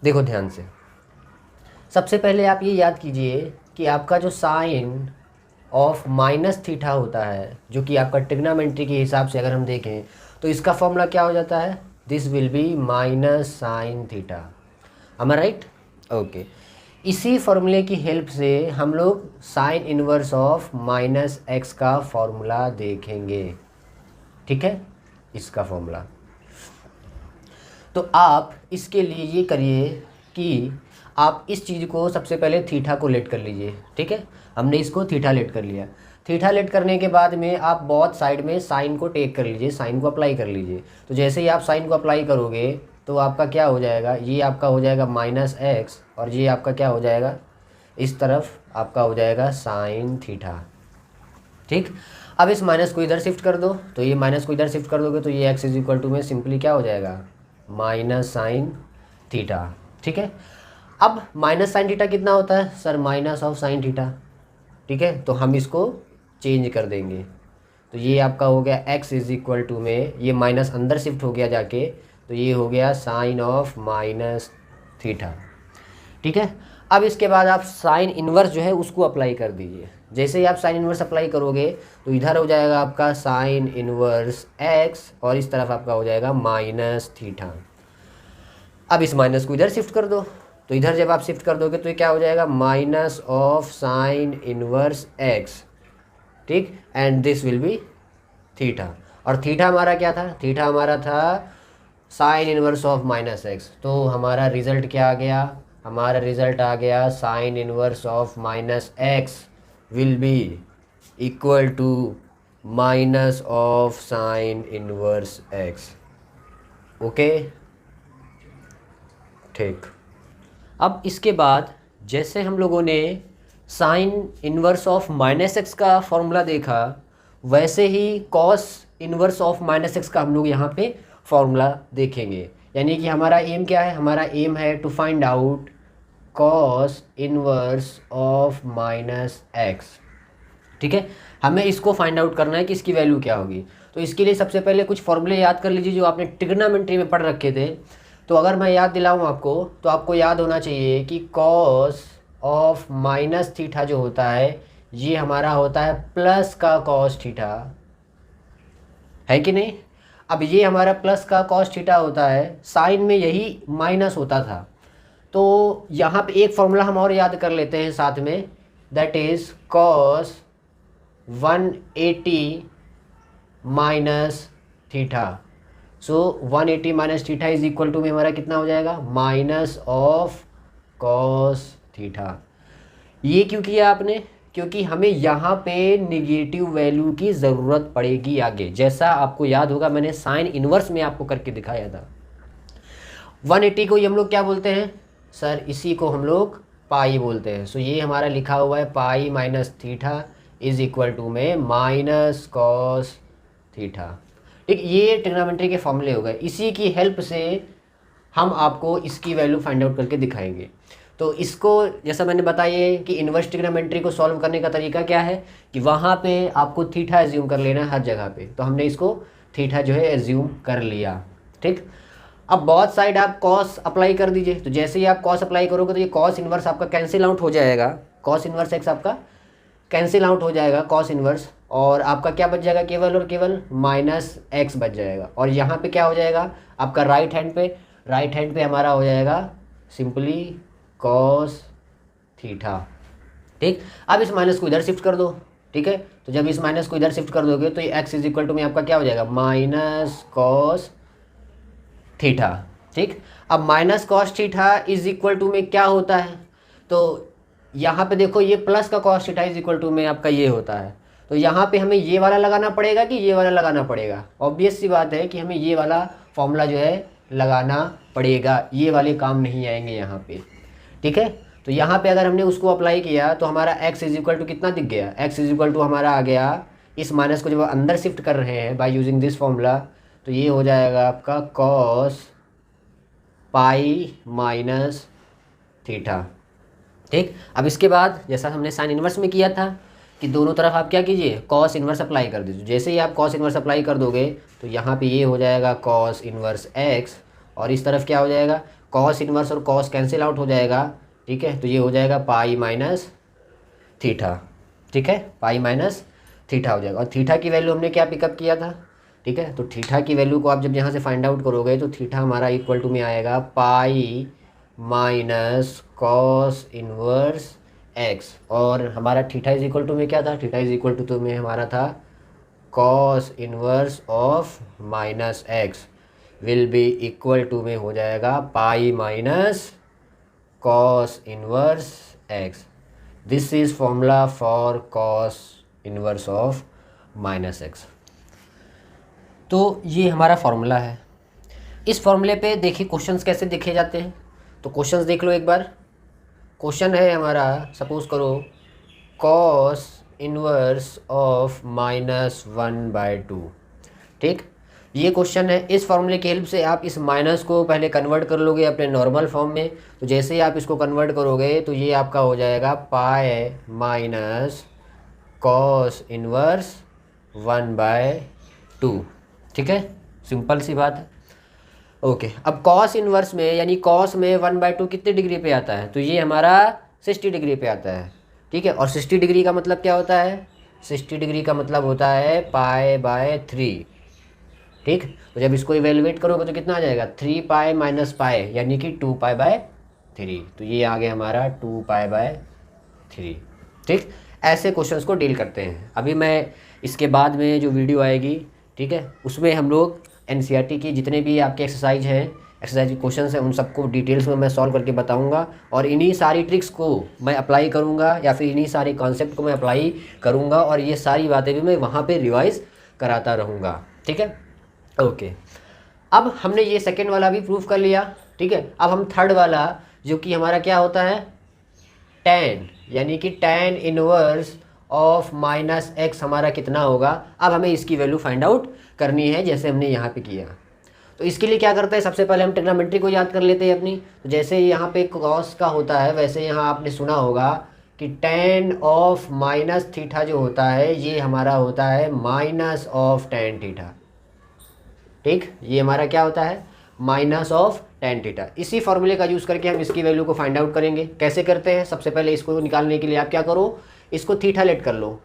देखो ध्यान से, सबसे पहले आप ये याद कीजिए कि आपका जो साइन ऑफ माइनस थीटा होता है, जो कि आपका ट्रिग्नोमेट्री के हिसाब से अगर हम देखें तो इसका फॉर्मूला क्या हो जाता है, this will be minus sine theta. Am I right? Okay, इसी फॉर्मूले की हेल्प से हम लोग sine inverse of minus x का फॉर्मूला देखेंगे। ठीक है, इसका फॉर्मूला। तो आप इसके लिए ये करिए कि आप इस चीज़ को सबसे पहले थीटा को लेट कर लीजिए। ठीक है, हमने इसको थीटा लेट कर लिया। थीटा लेट करने के बाद में आप बहुत साइड में साइन को टेक कर लीजिए, साइन को अप्लाई कर लीजिए। तो जैसे ही आप साइन को अप्लाई करोगे तो आपका क्या हो जाएगा, ये आपका हो जाएगा माइनस एक्स, और ये आपका क्या हो जाएगा, इस तरफ आपका हो जाएगा साइन थीटा। ठीक, अब इस माइनस को इधर शिफ्ट कर दो, तो ये माइनस को इधर शिफ्ट कर दोगे तो ये एक्स इज इक्वल टू में सिंपली क्या हो जाएगा, माइनस साइन थीटा। ठीक है, अब माइनस साइन थीटा कितना होता है sir, minus of sine theta. ठीक है, तो हम इसको चेंज कर देंगे, तो ये आपका हो गया एक्स इज इक्वल टू में, ये माइनस अंदर शिफ्ट हो गया जाके, तो ये हो गया साइन ऑफ माइनस थीटा। ठीक है, अब इसके बाद आप साइन इन्वर्स जो है उसको अप्लाई कर दीजिए। जैसे ही आप साइन इन्वर्स अप्लाई करोगे तो इधर हो जाएगा आपका साइन इन्वर्स एक्स, और इस तरफ आपका हो जाएगा माइनस थीटा। अब इस माइनस को इधर शिफ्ट कर दो, तो इधर जब आप शिफ्ट कर दोगे तो ये क्या हो जाएगा, minus of sine inverse x. ठीक, and this will be theta. और थीटा हमारा क्या था, थीटा हमारा था sine inverse of minus x. तो हमारा रिजल्ट क्या आ गया, हमारा रिजल्ट आ गया sine inverse of minus x will be equal to minus of sine inverse x. Okay, ठीक। अब इसके बाद जैसे हम लोगों ने sine inverse of minus x का फॉर्मूला देखा, वैसे ही cos inverse of minus x का हम लोग यहाँ पे फॉर्मूला देखेंगे। यानी कि हमारा एम क्या है, हमारा एम है to find out cos inverse of minus x. ठीक है, हमें इसको फाइंड आउट करना है कि इसकी वैल्यू क्या होगी। तो इसके लिए सबसे पहले कुछ फॉर्मूले याद कर लीजिए जो आपने ट्रिग्नोमेट्री में पढ़ रखे थे। तो अगर मैं याद दिलाऊं आपको, तो आपको याद होना चाहिए कि कॉस ऑफ माइनस थीटा जो होता है, ये हमारा होता है प्लस का कॉस थीटा, है कि नहीं। अब ये हमारा प्लस का कॉस थीटा होता है, साइन में यही माइनस होता था। तो यहाँ पे एक फॉर्मूला हम और याद कर लेते हैं साथ में, that is cos 180 minus theta. So 180 minus theta is equal to में हमारा कितना हो जाएगा, माइनस ऑफ कॉस थीटा। ये क्यों किया आपने, क्योंकि हमें यहाँ पे निगेटिव वैल्यू की ज़रूरत पड़ेगी आगे। जैसा आपको याद होगा मैंने साइन इन्वर्स में आपको करके दिखाया था। 180 को हम लोग क्या बोलते हैं सर, इसी को हम लोग पाई बोलते हैं। सो ये हमारा लिखा हुआ है pi minus theta is equal to में माइनस कॉस थीटा। ठीक, ये ट्रिग्नोमेट्री के फॉर्मूले हो गए। इसी की हेल्प से हम आपको इसकी वैल्यू फाइंड आउट करके दिखाएंगे। तो इसको जैसा मैंने बताया कि इन्वर्स ट्रिग्नोमेट्री को सॉल्व करने का तरीका क्या है कि वहाँ पे आपको थीटा एज्यूम कर लेना है हर जगह पे। तो हमने इसको थीटा जो है एज्यूम कर लिया। ठीक, अब बहुत साइड आप कॉस अप्लाई कर दीजिए। तो जैसे ही आप कॉस अप्लाई करोगे तो ये कॉस इन्वर्स आपका कैंसिल आउट हो जाएगा, कॉस इन्वर्स एक्स आपका कैंसिल आउट हो जाएगा कॉस इन्वर्स, और आपका क्या बच जाएगा, केवल और केवल माइनस एक्स बच जाएगा। और यहाँ पे क्या हो जाएगा आपका राइट हैंड पे हमारा हो जाएगा सिंपली कॉस थीटा। ठीक, अब इस माइनस को इधर शिफ्ट कर दो। ठीक है, तो जब इस माइनस को इधर शिफ्ट कर दोगे तो ये एक्स इज इक्वल टू में आपका क्या हो जाएगा, माइनस कॉस थीटा। ठीक, अब minus cos theta is equal to में क्या होता है, तो यहाँ पे देखो ये प्लस का cos theta is equal to में आपका ये होता है। तो यहाँ पे हमें ये वाला लगाना पड़ेगा कि ये वाला लगाना पड़ेगा, ऑब्वियस सी बात है कि हमें ये वाला फॉर्मूला जो है लगाना पड़ेगा, ये वाले काम नहीं आएंगे यहाँ पे। ठीक है, तो यहाँ पे अगर हमने उसको अप्लाई किया तो हमारा x इज इक्वल टू कितना दिख गया, x इज इक्वल टू हमारा आ गया, इस माइनस को जब अंदर शिफ्ट कर रहे हैं बाय यूजिंग दिस फॉर्मूला, तो ये हो जाएगा आपका कॉस पाई माइनस थीटा। ठीक, अब इसके बाद जैसा हमने साइन इन्वर्स में किया था, कि दोनों तरफ आप क्या कीजिए, कॉस इन्वर्स अप्लाई कर दीजिए। जैसे ही आप कॉस इन्वर्स अप्लाई कर दोगे तो यहाँ पे ये हो जाएगा कॉस इन्वर्स एक्स, और इस तरफ क्या हो जाएगा, कॉस इन्वर्स और कॉस कैंसिल आउट हो जाएगा, ठीक है। तो ये हो जाएगा पाई माइनस थीटा, ठीक है, पाई माइनस थीटा हो जाएगा। और थीटा की वैल्यू हमने क्या पिकअप किया था, ठीक है। तो थीटा की वैल्यू को आप जब यहाँ से फाइंड आउट करोगे तो थीटा हमारा इक्वल टू में आएगा पाई माइनस कॉस इन्वर्स एक्स, और हमारा थीटा इज इक्वल टू में क्या था, थीटा इज इक्वल टू तो में हमारा था cos inverse of minus x will be equal to में हो जाएगा pi minus cos inverse x. This is formula for cos inverse of minus x. तो ये हमारा फॉर्मूला है। इस फॉर्मूले पे देखिए क्वेश्चंस कैसे देखे जाते हैं, तो क्वेश्चंस देख लो एक बार। क्वेश्चन है हमारा, सपोज करो कॉस इन्वर्स ऑफ -1/2, ठीक। ये क्वेश्चन है। इस फॉर्मूले की हेल्प से आप इस माइनस को पहले कन्वर्ट कर लोगे अपने नॉर्मल फॉर्म में। तो जैसे ही आप इसको कन्वर्ट करोगे तो ये आपका हो जाएगा पाई माइनस कॉस इन्वर्स 1/2, ठीक है। सिंपल सी बात है। ओके, अब कॉस इन्वर्स में यानी कॉस में 1/2 कितने डिग्री पे आता है, तो ये हमारा 60 डिग्री पे आता है, ठीक है। और 60 डिग्री का मतलब क्या होता है, 60 डिग्री का मतलब होता है पाई/3, ठीक। तो जब इसको इवेलुएट करोगे तो कितना आ जाएगा, 3 पाई माइनस पाई यानी कि 2 पाई/3। तो ये आ गया हमारा 2 पाई/3, ठीक। ऐसे क्वेश्चंस को डील करते हैं। अभी मैं इसके बाद में जो वीडियो आएगी, ठीक है, उसमें हम लोग एनसीईआरटी की जितने भी आपके एक्सरसाइज हैं, एक्सरसाइज के क्वेश्चंस हैं, उन सबको डिटेल्स में मैं सॉल्व करके बताऊंगा। और इन्हीं सारी ट्रिक्स को मैं अप्लाई करूंगा, या फिर इन्हीं सारे कॉन्सेप्ट को मैं अप्लाई करूंगा, और ये सारी बातें भी मैं वहाँ पे रिवाइज कराता रहूँगा, ठीक है। ओके, अब हमने ये सेकेंड वाला भी प्रूफ कर लिया, ठीक है। अब हम थर्ड वाला, जो कि हमारा क्या होता है, tan, यानी कि tan इनवर्स ऑफ -x हमारा कितना होगा। अब हमें इसकी वैल्यू फाइंड आउट करनी है, जैसे हमने यहाँ पे किया। तो इसके लिए क्या करते हैं, सबसे पहले हम ट्रिग्नोमेट्री को याद कर लेते हैं अपनी। तो जैसे यहाँ पे कॉस का होता है, वैसे यहाँ आपने सुना होगा कि tan ऑफ माइनस थीटा जो होता है ये हमारा होता है माइनस ऑफ tan थीटा, ठीक। ये हमारा क्या होता है, माइनस ऑफ tan थीटा। इसी फॉर्मूले का यूज़ करके हम इसकी वैल्यू को फाइंड आउट करेंगे। कैसे करते हैं, सबसे पहले इसको निकालने के लिए आप क्या करो, इसको थीटा लेट कर लो,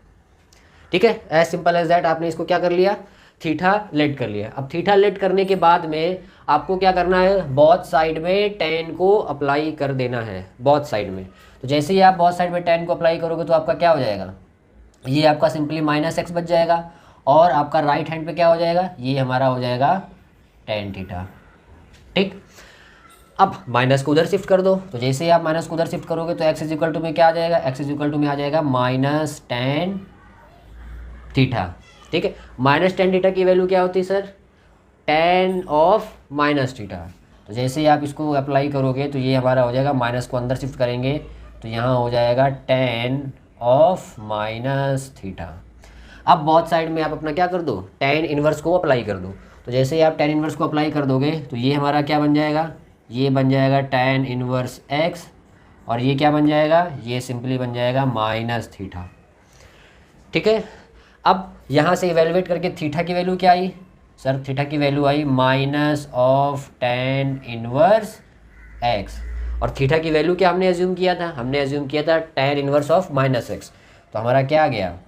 ठीक है। एज सिंपल एज दैट, आपने इसको क्या कर लिया, थीटा लेट कर लिया। अब थीटा लेट करने के बाद में आपको क्या करना है, बोथ साइड में tan को अप्लाई कर देना है, बोथ साइड में। तो जैसे ही आप बोथ साइड में tan को अप्लाई करोगे तो आपका क्या हो जाएगा, ये आपका सिंपली -x बच जाएगा, और आपका राइट हैंड पे क्या हो जाएगा, ये हमारा हो जाएगा tan थीटा, ठीक। अब माइनस को उधर शिफ्ट कर दो। तो जैसे ही आप माइनस को उधर शिफ्ट करोगे तो x इज इक्वल टू में क्या आ जाएगा, x इज इक्वल टू में आ जाएगा -tan थीटा, ठीक है। -tan थीटा की वैल्यू क्या होती है sir, tan of minus theta. तो जैसे ही आप इसको अप्लाई करोगे तो ये हमारा हो जाएगा, माइनस को अंदर शिफ्ट करेंगे तो यहाँ हो जाएगा tan ऑफ माइनस थीटा। अब बहुत साइड में आप अपना क्या कर दो, tan इन्वर्स को अप्लाई कर दो। तो जैसे ही आप tan इन्वर्स को अप्लाई कर दोगे तो ये हमारा क्या बन जाएगा, ये बन जाएगा tan इन्वर्स x, और ये क्या बन जाएगा, ये सिंपली बन जाएगा माइनस थीटा, ठीक है। अब यहाँ से इवेलुएट करके थीटा की वैल्यू क्या आई सर, थीटा की value I minus of tan inverse x, और थीटा की वैल्यू क्या हमने एज्यूम किया था, हमने एज्यूम किया था tan इन्वर्स ऑफ -x। तो हमारा क्या आ गया,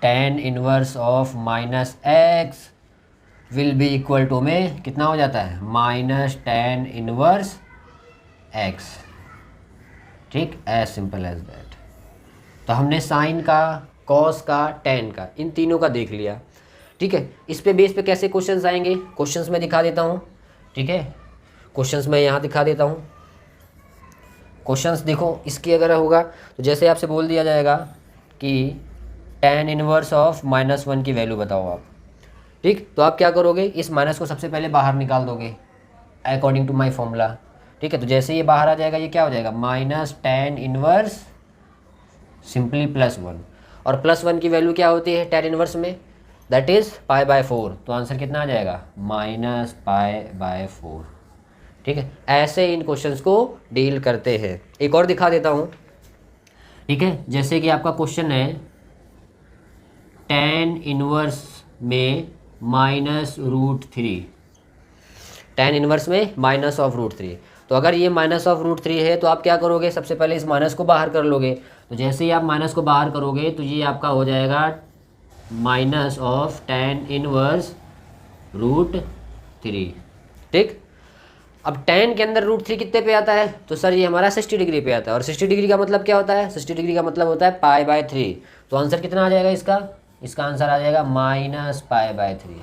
tan inverse of -x will be equal to में कितना हो जाता है, -tan इन्वर्स x, ठीक। As simple as that. तो हमने साइन का, कॉस का, tan का, इन तीनों का देख लिया, ठीक है। इस पे बेस पे कैसे क्वेश्चंस आएंगे, क्वेश्चंस में दिखा देता हूँ, ठीक है। क्वेश्चंस में यहाँ दिखा देता हूँ। क्वेश्चंस देखो, इसकी अगर होगा तो जैसे आपसे बोल दिया जाएगा कि tan इन्वर्स ऑफ -1 की वैल्यू बताओ आप, ठीक। तो आप क्या करोगे, इस माइनस को सबसे पहले बाहर निकाल दोगे अकॉर्डिंग टू माय फॉर्मूला, ठीक है। तो जैसे ये बाहर आ जाएगा ये क्या हो जाएगा, -tan इन्वर्स सिंपली +1, और +1 की वैल्यू क्या होती है tan इन्वर्स में, दैट इज़ π/4। तो आंसर कितना आ जाएगा, -π/4, ठीक है। ऐसे इन क्वेश्चंस को डील करते हैं। एक और दिखा देता हूँ, ठीक है, जैसे कि आपका क्वेश्चन है tan इनवर्स में -√3, tan इनवर्स में -√3। तो अगर ये -√3 है तो आप क्या करोगे, सबसे पहले इस माइनस को बाहर कर लोगे। तो जैसे ही आप माइनस को बाहर करोगे तो ये आपका हो जाएगा -tan इनवर्स √3। ठीक, अब tan के अंदर √3 कितने पे आता है, तो सर ये हमारा 60 डिग्री पे आता है। और 60 डिग्री का मतलब क्या होता है, 60 डिग्री का मतलब होता है π/3। तो आंसर कितना आ जाएगा इसका आंसर आ जाएगा -π/3।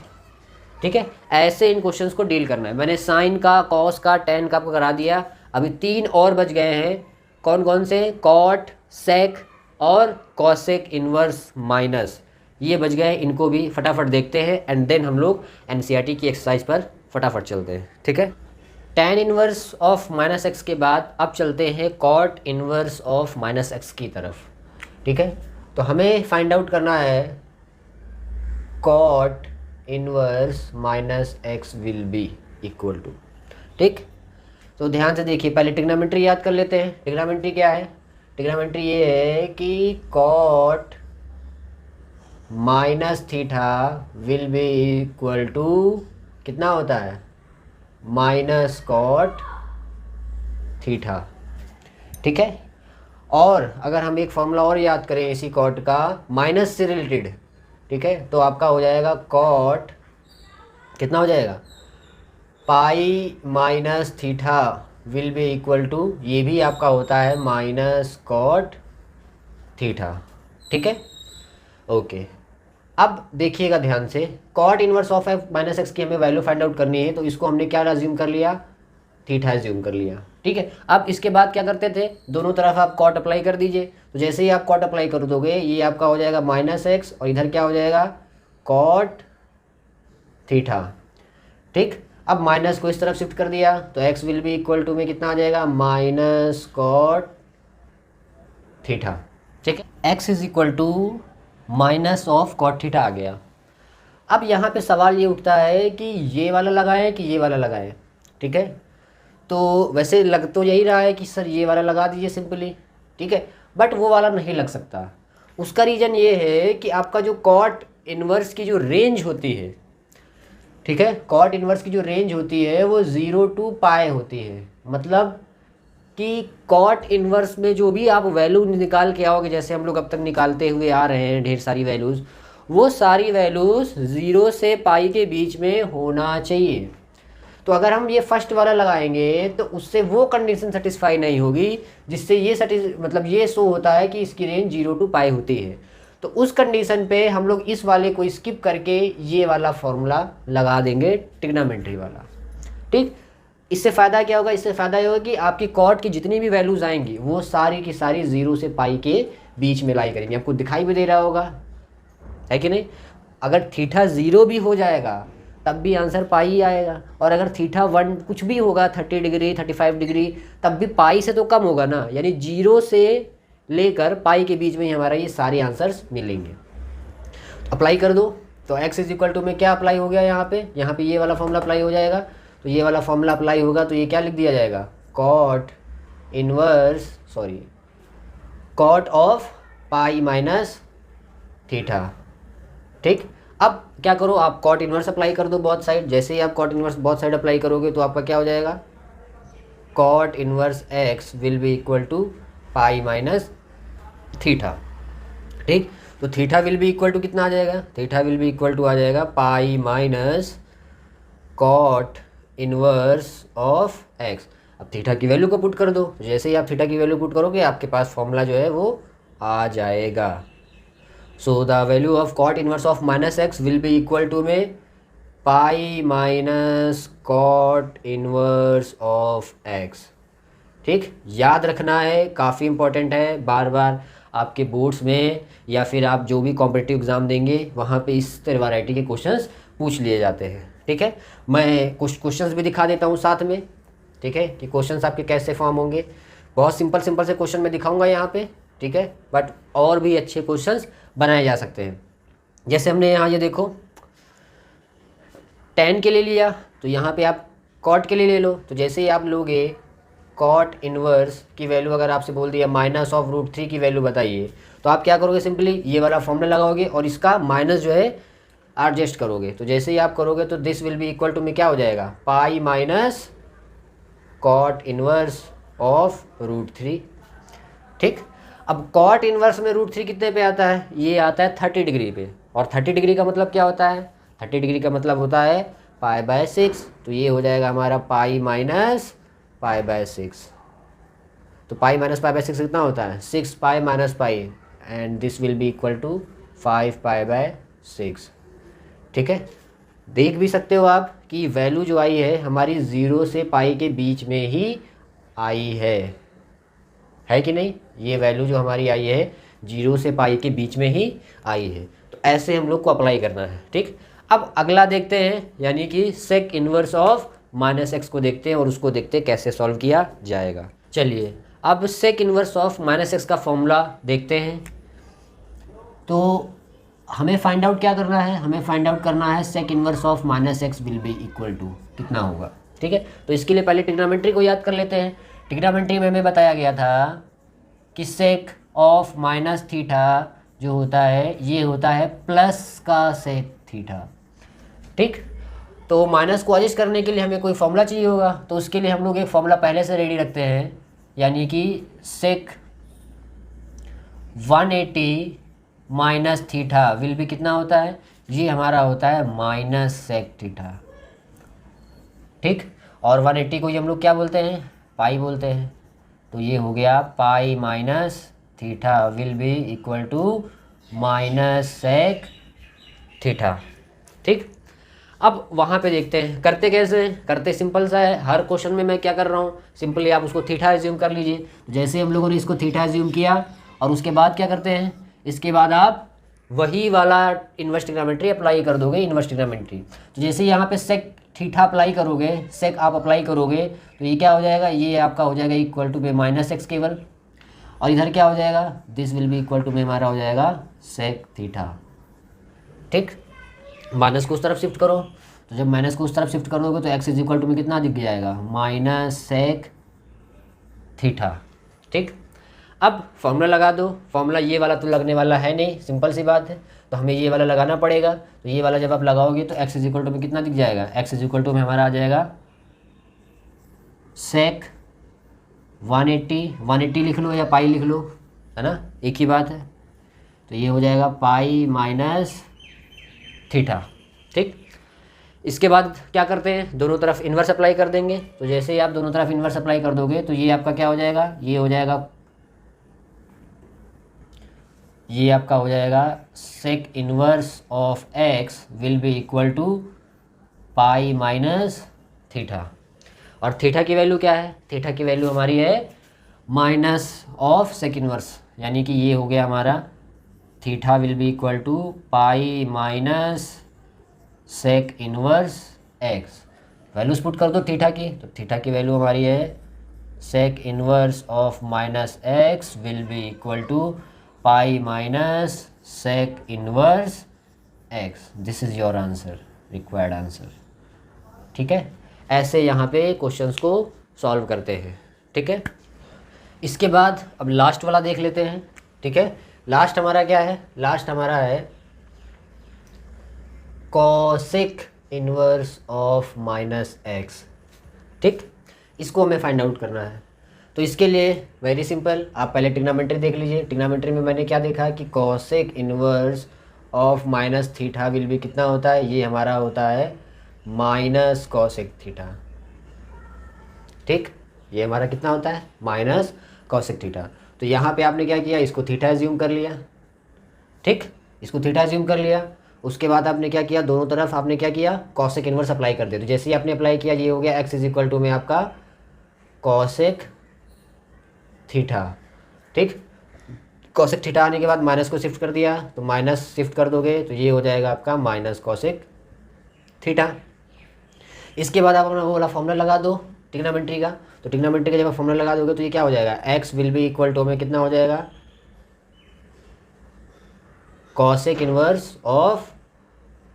ठीक है, ऐसे इन क्वेश्चंस को डील करना है। मैंने साइन का, कॉस का, टेन का आपको करा दिया। अभी 3 और बच गए हैं। कौन कौन से, कॉट, सेक और कॉसेक इनवर्स माइनस, ये बच गए। इनको भी फटाफट देखते हैं एंड देन हम लोग एनसीईआरटी की एक्सरसाइज पर फटाफट चलते हैं। ठीक है, tan इनवर्स ऑफ -x के बाद अब चलते हैं कॉट इनवर्स ऑफ -x की तरफ। ठीक है, तो हमें फाइंड आउट करना है cot inverse -x will be equal to. ठीक, तो ध्यान से देखिए, पहले ट्रिग्नोमेट्री याद कर लेते हैं। ट्रिग्नोमेट्री क्या है, ट्रिग्नोमेट्री ये है कि cot -θ will be equal to कितना होता है, -cot θ। ठीक है, और अगर हम एक फॉर्मूला और याद करें इसी कॉट का माइनस से रिलेटेड, ठीक है, तो आपका हो जाएगा कॉट, कितना हो जाएगा, π-θ विल बी इक्वल टू, ये भी आपका होता है -cot θ। ठीक है, ओके। अब देखिएगा ध्यान से, कॉट इनवर्स ऑफ -x की हमें वैल्यू फाइंड आउट करनी है। तो इसको हमने क्या अज्यूम कर लिया, थीटा अज्यूम कर लिया। ठीक है, अब इसके बाद क्या करते थे, दोनों तरफ आप कॉट अप्लाई कर दीजिए। तो जैसे ही आप कॉट अप्लाई कर दोगे ये आपका हो जाएगा -x और इधर क्या हो जाएगा कॉट थीटा। ठीक, अब माइनस को इस तरफ शिफ्ट कर दिया तो x will be equal to में कितना आ जाएगा, -cot थीटा। ठीक है, x is equal to -cot theta आ गया। अब यहाँ पे सवाल ये उठता है कि ये वाला लगाएं कि ये वाला लगाएं। ठीक है, तो वैसे लग तो यही रहा है कि सर ये वाला लगा दीजिए सिंपली। ठीक है, बट वो वाला नहीं लग सकता। उसका रीज़न ये है कि आपका जो कॉट इनवर्स की जो रेंज होती है, ठीक है, कॉट इनवर्स की जो रेंज होती है वो 0 to π होती है। मतलब कि कॉट इनवर्स में जो भी आप वैल्यू निकाल के आओगे, जैसे हम लोग अब तक निकालते हुए आ रहे हैं ढेर सारी वैल्यूज़, वो सारी वैल्यूज़ 0 से π के बीच में होना चाहिए। तो अगर हम ये फर्स्ट वाला लगाएंगे तो उससे वो कंडीशन सेटिस्फाई नहीं होगी जिससे ये मतलब ये शो होता है कि इसकी रेंज 0 to π होती है। तो उस कंडीशन पे हम लोग इस वाले को स्किप करके ये वाला फॉर्मूला लगा देंगे, ट्रिग्नोमेट्री वाला। ठीक, इससे फ़ायदा क्या होगा, इससे फ़ायदा ये होगा कि आपकी कॉट की जितनी भी वैल्यूज़ आएंगी वो सारी की सारी 0 से π के बीच में लाई करेंगे। आपको दिखाई भी दे रहा होगा, है कि नहीं। अगर थीटा 0 भी हो जाएगा तब भी आंसर π ही आएगा, और अगर थीटा 1 कुछ भी होगा 30 डिग्री 35 डिग्री तब भी π से तो कम होगा ना, यानी 0 से लेकर π के बीच में ही हमारा ये सारे आंसर्स मिलेंगे। अप्लाई कर दो तो x इज इक्वल टू में क्या अप्लाई हो गया, यहाँ पे ये वाला फॉर्मूला अप्लाई हो जाएगा। तो ये वाला फॉर्मूला अप्लाई होगा तो ये क्या लिख दिया जाएगा, कॉट ऑफ π माइनस थीटा। ठीक, अब क्या करो, आप कॉट इनवर्स अप्लाई कर दो बहुत साइड। जैसे ही आप कॉट इनवर्स बहुत साइड अप्लाई करोगे तो आपका क्या हो जाएगा, cot inverse x will be equal to π minus theta. ठीक, तो theta will be equal to कितना आ जाएगा, theta will be equal to आ जाएगा π minus cot inverse of x। अब थीटा की वैल्यू को पुट कर दो। जैसे ही आप थीटा की वैल्यू पुट करोगे आपके पास फॉर्मूला जो है वो आ जाएगा। So the value of cot inverse of -x will be equal to में π minus cot inverse of x। ठीक, याद रखना है, काफ़ी इंपॉर्टेंट है। बार बार आपके बोर्ड्स में या फिर आप जो भी कॉम्पिटिटिव एग्ज़ाम देंगे वहाँ पे इस तरह वैरायटी के क्वेश्चंस पूछ लिए जाते हैं। ठीक है, मैं कुछ क्वेश्चंस भी दिखा देता हूँ साथ में। ठीक है, कि क्वेश्चंस आपके कैसे फॉर्म होंगे। बहुत सिंपल से क्वेश्चन मैं दिखाऊंगा यहाँ पे। ठीक है, बट और भी अच्छे क्वेश्चंस बनाए जा सकते हैं। जैसे हमने यहाँ ये देखो tan के लिए लिया तो यहाँ पे आप कॉट के लिए ले लो। तो जैसे ही आप लोगे कॉट इनवर्स की वैल्यू अगर आपसे बोल दिया -√3 की वैल्यू बताइए, तो आप क्या करोगे, सिंपली ये वाला फॉर्मूला लगाओगे और इसका माइनस जो है एडजस्ट करोगे। तो जैसे ही आप करोगे तो this will be equal to में क्या हो जाएगा, pi minus cot inverse of √3। ठीक, अब कॉट इनवर्स में √3 कितने पे आता है, ये आता है 30 डिग्री पे। और 30 डिग्री का मतलब क्या होता है, 30 डिग्री का मतलब होता है π/6। तो ये हो जाएगा हमारा पाई माइनस π/6। तो पाई माइनस π/6 कितना होता है, 6 pi minus pi, and this will be equal to 5 π/6। ठीक है, देख भी सकते हो आप कि वैल्यू जो आई है हमारी 0 से पाई के बीच में ही आई है कि नहीं। ये वैल्यू जो हमारी आई है 0 से पाई के बीच में ही आई है। तो ऐसे हम लोग को अप्लाई करना है। ठीक, अब अगला देखते हैं, यानी कि सेक इन्वर्स ऑफ -x को देखते हैं और उसको देखते हैं कैसे सॉल्व किया जाएगा। चलिए अब सेक इन्वर्स ऑफ -x का फॉर्मूला देखते हैं। तो हमें फाइंड आउट क्या करना है, हमें फाइंड आउट करना है sec inverse of -x will be equal to कितना होगा। ठीक है, तो इसके लिए पहले ट्रिग्नोमेट्री को याद कर लेते हैं। ट्रिग्नोमेट्री में हमें बताया गया था कि सेक ऑफ -θ जो होता है ये होता है प्लस का सेक थीटा। ठीक, तो माइनस को एडजस्ट करने के लिए हमें कोई फॉर्मूला चाहिए होगा, तो उसके लिए हम लोग एक फॉर्मूला पहले से रेडी रखते हैं, यानी कि सेक 180 माइनस थीटा विल भी कितना होता है, ये हमारा होता है माइनस सेक थीटा। ठीक, और 180 को ये हम लोग क्या बोलते हैं, पाई बोलते हैं। तो ये हो गया pi minus theta will be equal to minus sec theta. ठीक, अब वहाँ पे देखते हैं करते कैसे, करते सिंपल सा है। हर क्वेश्चन में मैं क्या कर रहा हूँ, सिंपली आप उसको थीटा एज्यूम कर लीजिए। जैसे हम लोगों ने इसको थीटा एज्यूम किया और उसके बाद क्या करते हैं, इसके बाद आप वही वाला इन्वर्स ट्रिग्नोमेट्री अप्लाई कर दोगे, इन्वर्स ट्रिग्नोमेट्री। तो जैसे यहाँ पे सेक थीटा अप्लाई करोगे, सेक आप अप्लाई करोगे, तो ये क्या हो जाएगा, ये आपका हो जाएगा इक्वल टू में -x केवल, और इधर क्या हो जाएगा, this will be equal to में हमारा हो जाएगा सेक थीटा। ठीक, माइनस को उस तरफ शिफ्ट करो, तो जब माइनस को उस तरफ शिफ्ट कर दोगे तो x इज इक्वल टू में कितना दिख जाएगा, माइनस सेक थीटा। ठीक, अब फॉर्मूला लगा दो। फॉर्मूला ये वाला तो लगने वाला है नहीं, सिंपल सी बात है, तो हमें ये वाला लगाना पड़ेगा। तो ये वाला जब आप लगाओगे तो x इज इक्वल टू में कितना दिख जाएगा, x इज इक्वल टू में हमारा आ जाएगा सेक 180 लिख लो या पाई लिख लो, है ना, एक ही बात है। तो ये हो जाएगा पाई माइनस थीटा। ठीक, इसके बाद क्या करते हैं, दोनों तरफ इन्वर्स अप्लाई कर देंगे। तो जैसे ही आप दोनों तरफ इन्वर्स अप्लाई कर दोगे तो ये आपका क्या हो जाएगा, ये हो जाएगा, ये आपका हो जाएगा sec inverse of x will be equal to pi minus theta. और थीटा की वैल्यू क्या है, थीटा की वैल्यू हमारी है माइनस ऑफ सेक इन्वर्स, यानी कि ये हो गया हमारा theta will be equal to pi minus sec inverse x। Values put कर दो थीटा की, तो थीटा की वैल्यू हमारी है sec inverse of -x will be equal to pi minus sec inverse x। This is your answer, required answer. ठीक है, ऐसे यहाँ पे क्वेश्चंस को सॉल्व करते हैं। ठीक है, इसके बाद अब लास्ट वाला देख लेते हैं। ठीक है, लास्ट हमारा क्या है, लास्ट हमारा है कॉसेक इन्वर्स ऑफ -x। ठीक, इसको हमें फाइंड आउट करना है। तो इसके लिए वेरी सिंपल, आप पहले ट्रिग्नोमेट्री देख लीजिए। ट्रिग्नोमेट्री में मैंने क्या देखा कि कॉसेक इन्वर्स ऑफ -θ विल भी कितना होता है, ये हमारा होता है माइनस कॉसेक थीटा। ठीक, ये हमारा कितना होता है, माइनस कॉसेक थीटा। तो यहाँ पे आपने क्या किया, इसको थीटा एज्यूम कर लिया। ठीक, इसको थीटा एज्यूम कर लिया। उसके बाद आपने क्या किया, दोनों तरफ आपने क्या किया, कॉसेक इन्वर्स अप्लाई कर दिया। तो जैसे ही आपने अप्लाई किया ये हो गया x इज इक्वल टू में आपका कॉसेक थीटा। ठीक, कॉसेक थीटा आने के बाद माइनस को शिफ्ट कर दिया, तो माइनस शिफ्ट कर दोगे तो ये हो जाएगा आपका माइनस कॉसेक थीटा। इसके बाद आप अपना वो वाला फॉर्मूला लगा दो ट्रिग्नोमेट्री का। तो ट्रिग्नोमेट्री का जब आप फॉर्मूला लगा दोगे तो ये क्या हो जाएगा, x will be equal to में कितना हो जाएगा, cosec inverse of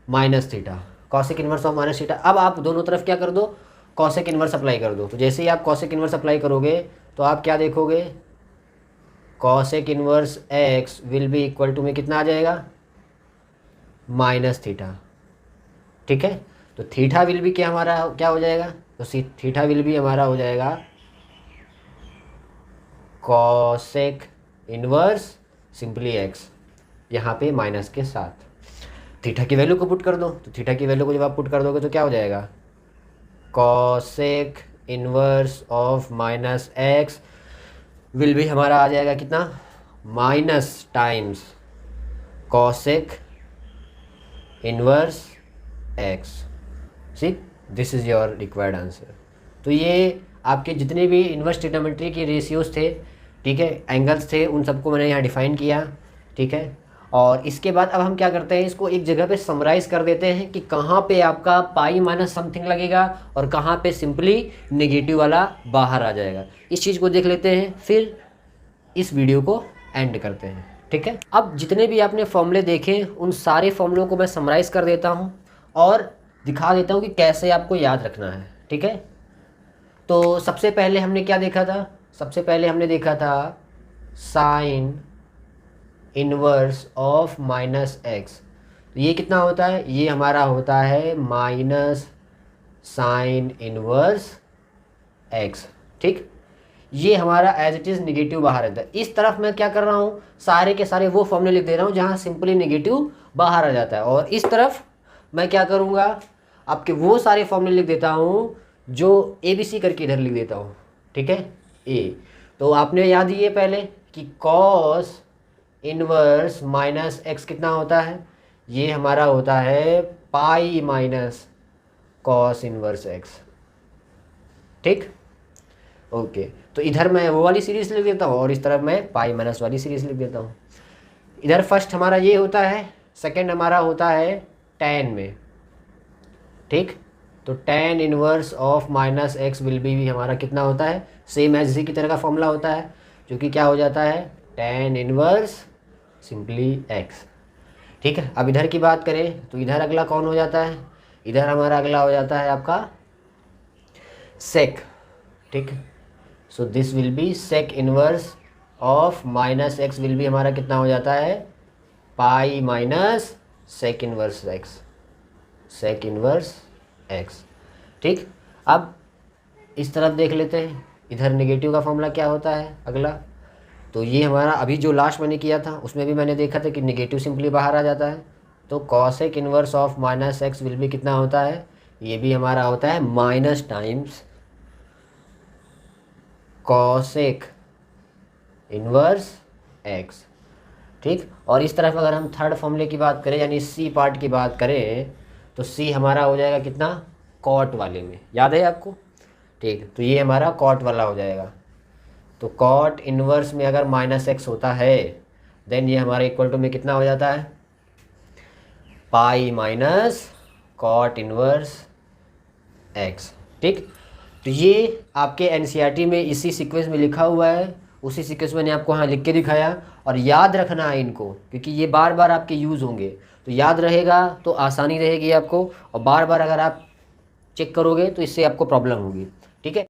-θ, cosec inverse of -θ। अब आप दोनों तरफ क्या कर दो, कॉसेक इन्वर्स अप्लाई कर दो। तो जैसे ही आप कॉसेक इन्वर्स अप्लाई करोगे तो आप क्या देखोगे, cosec inverse x will be equal to में कितना आ जाएगा, माइनस थीटा। ठीक है, तो थीटा विल भी क्या हमारा क्या हो जाएगा, तो थीटा विल भी हमारा हो जाएगा कॉसेक इन्वर्स सिंपली एक्स, यहाँ पे माइनस के साथ थीटा की वैल्यू को पुट कर दो। तो थीटा की वैल्यू को जब आप पुट कर दोगे तो क्या हो जाएगा, cosec inverse of minus x will भी हमारा आ जाएगा कितना, minus times cosec inverse x. See this is your required answer. तो ये आपके जितने भी इन्वर्स ट्रिग्नोमेट्री के रेशियोज थे, ठीक है, एंगल्स थे, उन सबको मैंने यहाँ डिफाइन किया। ठीक है, और इसके बाद अब हम क्या करते हैं, इसको एक जगह पे समराइज़ कर देते हैं कि कहाँ पे आपका पाई माइनस समथिंग लगेगा और कहाँ पे सिंपली नेगेटिव वाला बाहर आ जाएगा। इस चीज़ को देख लेते हैं, फिर इस वीडियो को एंड करते हैं। ठीक है, अब जितने भी आपने फॉर्मूले देखे उन सारे फॉर्मूलों को मैं समराइज़ कर देता हूँ और दिखा देता हूँ कि कैसे आपको याद रखना है। ठीक है, तो सबसे पहले हमने क्या देखा था, सबसे पहले हमने देखा था sign inverse of minus x. तो ये कितना होता है, ये हमारा होता है माइनस साइन इनवर्स एक्स। ठीक, ये हमारा एज इट इज़ निगेटिव बाहर रहता है। इस तरफ मैं क्या कर रहा हूँ, सारे के सारे वो फॉर्मूले लिख दे रहा हूँ जहाँ सिंपली निगेटिव बाहर आ जाता है, और इस तरफ मैं क्या करूँगा, आपके वो सारे फॉर्मूले लिख देता हूँ जो ABC करके इधर लिख देता हूँ। ठीक है, ए, तो आपने याद ही है पहले कि कॉस इनवर्स माइनस एक्स कितना होता है, ये हमारा होता है pi minus cos inverse x. ठीक, ओके, तो इधर मैं वो वाली सीरीज़ लिख देता हूँ और इस तरफ मैं पाई माइनस वाली सीरीज़ लिख देता हूँ। इधर फर्स्ट हमारा ये होता है, सेकंड हमारा होता है tan में। ठीक, तो tan inverse of minus x will be हमारा कितना होता है, सेम एज इसी की तरह का फॉर्मूला होता है, जो कि क्या हो जाता है tan इनवर्स सिंपली x। ठीक है, अब इधर की बात करें तो इधर अगला कौन हो जाता है, इधर हमारा अगला हो जाता है आपका सेक। ठीक, so this will be sec inverse of minus x will be हमारा कितना हो जाता है, pi minus sec inverse x, sec inverse x. ठीक, अब इस तरफ देख लेते हैं, इधर नेगेटिव का फॉर्मूला क्या होता है अगला, तो ये हमारा अभी जो लास्ट मैंने किया था उसमें भी मैंने देखा था कि नेगेटिव सिंपली बाहर आ जाता है। तो cosec inverse of minus x will भी कितना होता है, ये भी हमारा होता है minus times cosec inverse x. ठीक, और इस तरफ अगर हम थर्ड फॉर्मूले की बात करें यानी सी पार्ट की बात करें तो सी हमारा हो जाएगा कितना, कॉट वाले में, याद है आपको। ठीक, तो ये हमारा कॉट वाला हो जाएगा। तो कॉट इनवर्स में अगर माइनस एक्स होता है देन ये हमारा इक्वल टू में कितना हो जाता है, pi minus cot inverse x. ठीक, तो ये आपके एनसीईआरटी में इसी सीक्वेंस में लिखा हुआ है, उसी सीक्वेंस मैंने आपको यहाँ लिख के दिखाया, और याद रखना है इनको क्योंकि ये बार बार आपके यूज़ होंगे, तो याद रहेगा तो आसानी रहेगी आपको, और बार बार अगर आप चेक करोगे तो इससे आपको प्रॉब्लम होगी। ठीक है।